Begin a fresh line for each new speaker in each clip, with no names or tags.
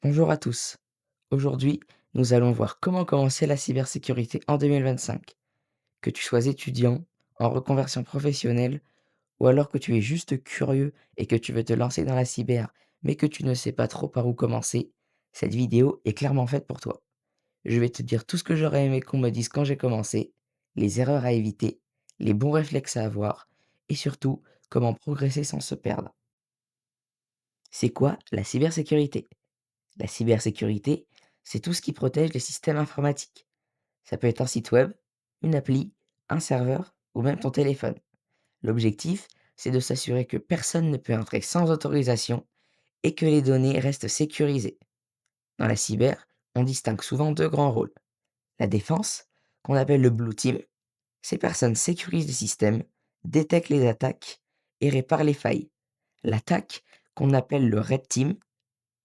Bonjour à tous. Aujourd'hui, nous allons voir comment commencer la cybersécurité en 2025. Que tu sois étudiant, en reconversion professionnelle, ou alors que tu es juste curieux et que tu veux te lancer dans la cyber, mais que tu ne sais pas trop par où commencer, cette vidéo est clairement faite pour toi. Je vais te dire tout ce que j'aurais aimé qu'on me dise quand j'ai commencé, les erreurs à éviter, les bons réflexes à avoir, et surtout comment progresser sans se perdre. C'est quoi la cybersécurité? La cybersécurité, c'est tout ce qui protège les systèmes informatiques. Ça peut être un site web, une appli, un serveur ou même ton téléphone. L'objectif, c'est de s'assurer que personne ne peut entrer sans autorisation et que les données restent sécurisées. Dans la cyber, on distingue souvent deux grands rôles. La défense, qu'on appelle le blue team, ces personnes sécurisent les systèmes, détectent les attaques et réparent les failles. L'attaque, qu'on appelle le red team,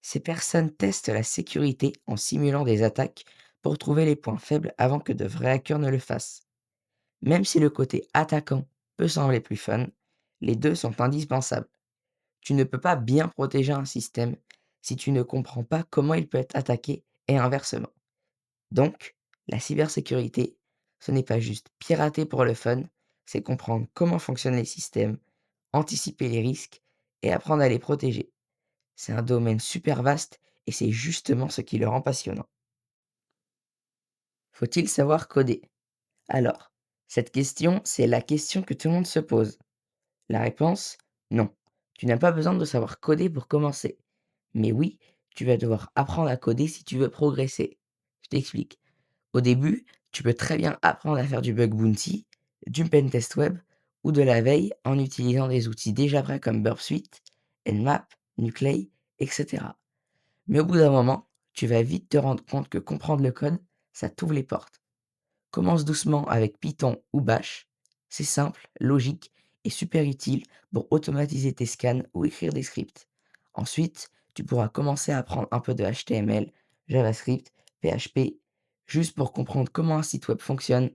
ces personnes testent la sécurité en simulant des attaques pour trouver les points faibles avant que de vrais hackers ne le fassent. Même si le côté attaquant peut sembler plus fun, les deux sont indispensables. Tu ne peux pas bien protéger un système si tu ne comprends pas comment il peut être attaqué et inversement. Donc, la cybersécurité, ce n'est pas juste pirater pour le fun, c'est comprendre comment fonctionnent les systèmes, anticiper les risques et apprendre à les protéger. C'est un domaine super vaste et c'est justement ce qui le rend passionnant. Faut-il savoir coder? Alors, cette question, c'est la question que tout le monde se pose. La réponse, non. Tu n'as pas besoin de savoir coder pour commencer. Mais oui, tu vas devoir apprendre à coder si tu veux progresser. Je t'explique. Au début, tu peux très bien apprendre à faire du bug bounty, du pentest web ou de la veille en utilisant des outils déjà prêts comme Burp Suite, Nmap, Nuclei, etc. Mais au bout d'un moment, tu vas vite te rendre compte que comprendre le code, ça t'ouvre les portes. Commence doucement avec Python ou Bash. C'est simple, logique et super utile pour automatiser tes scans ou écrire des scripts. Ensuite, tu pourras commencer à apprendre un peu de HTML, JavaScript, PHP, juste pour comprendre comment un site web fonctionne,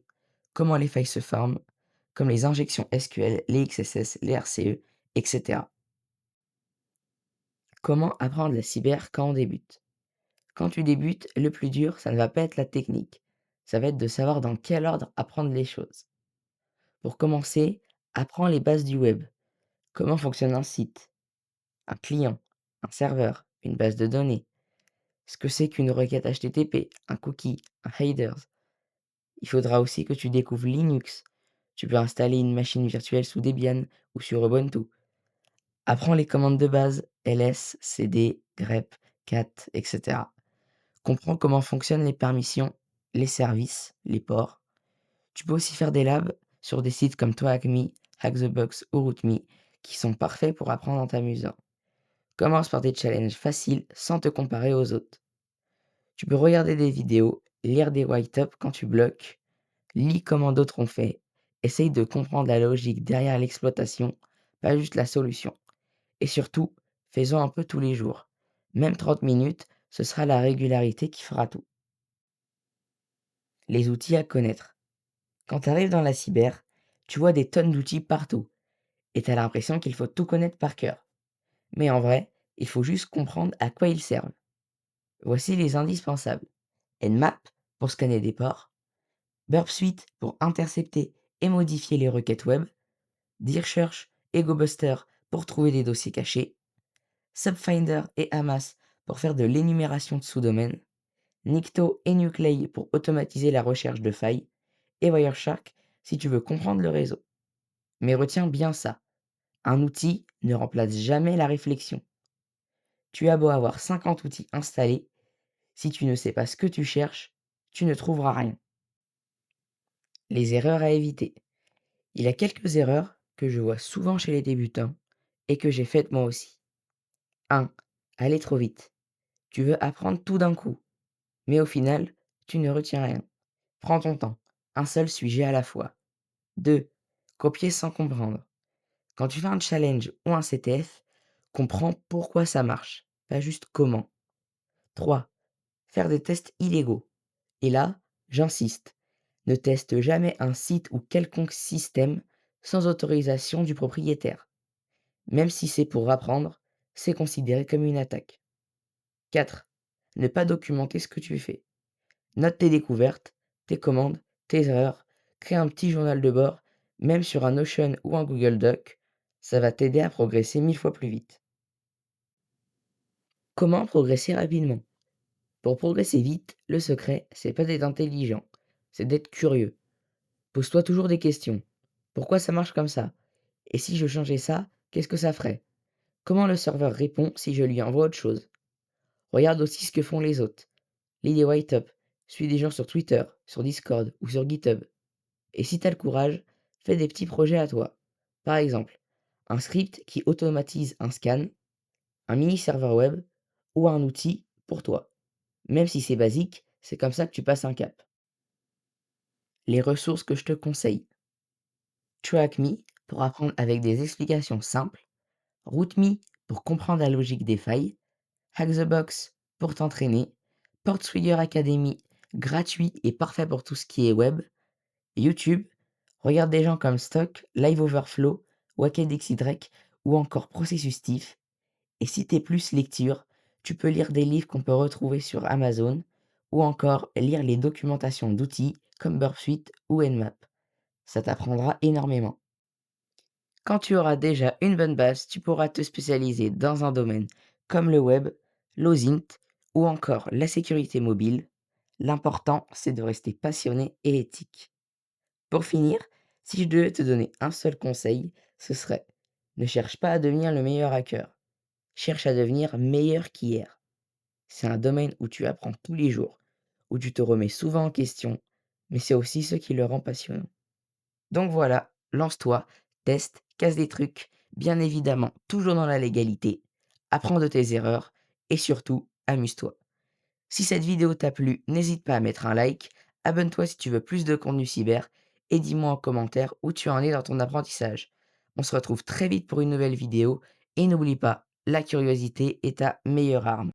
comment les failles se forment, comme les injections SQL, les XSS, les RCE, etc. Comment apprendre la cyber quand on débute? Quand tu débutes, le plus dur, ça ne va pas être la technique. Ça va être de savoir dans quel ordre apprendre les choses. Pour commencer, apprends les bases du web. Comment fonctionne un site, un client, un serveur, une base de données. Ce que c'est qu'une requête HTTP, un cookie, un headers. Il faudra aussi que tu découvres Linux. Tu peux installer une machine virtuelle sous Debian ou sur Ubuntu. Apprends les commandes de base, ls, cd, grep, cat, etc. Comprends comment fonctionnent les permissions, les services, les ports. Tu peux aussi faire des labs sur des sites comme ToHackMe, HackTheBox ou RootMe qui sont parfaits pour apprendre en t'amusant. Commence par des challenges faciles sans te comparer aux autres. Tu peux regarder des vidéos, lire des write-ups quand tu bloques, lis comment d'autres ont fait, essaye de comprendre la logique derrière l'exploitation, pas juste la solution. Et surtout, fais-en un peu tous les jours. Même 30 minutes, ce sera la régularité qui fera tout. Les outils à connaître. Quand tu arrives dans la cyber, tu vois des tonnes d'outils partout et tu as l'impression qu'il faut tout connaître par cœur. Mais en vrai, il faut juste comprendre à quoi ils servent. Voici les indispensables. Nmap pour scanner des ports, Burp Suite pour intercepter et modifier les requêtes web, Search et GoBuster pour trouver des dossiers cachés, Subfinder et Hamas pour faire de l'énumération de sous-domaines, Nikto et Nuclei pour automatiser la recherche de failles, et Wireshark si tu veux comprendre le réseau. Mais retiens bien ça, un outil ne remplace jamais la réflexion. Tu as beau avoir 50 outils installés, si tu ne sais pas ce que tu cherches, tu ne trouveras rien. Les erreurs à éviter. Il y a quelques erreurs que je vois souvent chez les débutants et que j'ai faites moi aussi. 1. Aller trop vite. Tu veux apprendre tout d'un coup, mais au final, tu ne retiens rien. Prends ton temps, un seul sujet à la fois. 2. Copier sans comprendre. Quand tu fais un challenge ou un CTF, comprends pourquoi ça marche, pas juste comment. 3. Faire des tests illégaux. Et là, j'insiste, ne teste jamais un site ou quelconque système sans autorisation du propriétaire. Même si c'est pour apprendre, c'est considéré comme une attaque. 4. ne pas documenter ce que tu fais. Note tes découvertes, tes commandes, tes erreurs, crée un petit journal de bord, même sur un Notion ou un Google Doc, ça va t'aider à progresser 1000 fois plus vite. Comment progresser rapidement? Pour progresser vite, le secret, c'est pas d'être intelligent, c'est d'être curieux. Pose-toi toujours des questions. Pourquoi ça marche comme ça? Et si je changeais ça, qu'est-ce que ça ferait? Comment le serveur répond si je lui envoie autre chose? Regarde aussi ce que font les autres. Lis des write-up, suis des gens sur Twitter, sur Discord ou sur GitHub. Et si tu as le courage, fais des petits projets à toi. Par exemple, un script qui automatise un scan, un mini serveur web ou un outil pour toi. Même si c'est basique, c'est comme ça que tu passes un cap. Les ressources que je te conseille. TrackMe pour apprendre avec des explications simples. RootMe pour comprendre la logique des failles. Hack the Box pour t'entraîner. PortSwigger Academy, gratuit et parfait pour tout ce qui est web. YouTube, regarde des gens comme Stock, Live Overflow, WakedXY ou encore Processus Tiff. Et si t'es plus lecture, tu peux lire des livres qu'on peut retrouver sur Amazon ou encore lire les documentations d'outils comme Burp Suite ou Nmap. Ça t'apprendra énormément. Quand tu auras déjà une bonne base, tu pourras te spécialiser dans un domaine comme le web, l'OSINT ou encore la sécurité mobile. L'important, c'est de rester passionné et éthique. Pour finir, si je devais te donner un seul conseil, ce serait: ne cherche pas à devenir le meilleur hacker, cherche à devenir meilleur qu'hier. C'est un domaine où tu apprends tous les jours, où tu te remets souvent en question, mais c'est aussi ce qui le rend passionnant. Donc voilà, lance-toi, teste, casse des trucs, bien évidemment, toujours dans la légalité, apprends de tes erreurs et surtout, amuse-toi. Si cette vidéo t'a plu, n'hésite pas à mettre un like, abonne-toi si tu veux plus de contenu cyber et dis-moi en commentaire où tu en es dans ton apprentissage. On se retrouve très vite pour une nouvelle vidéo et n'oublie pas, la curiosité est ta meilleure arme.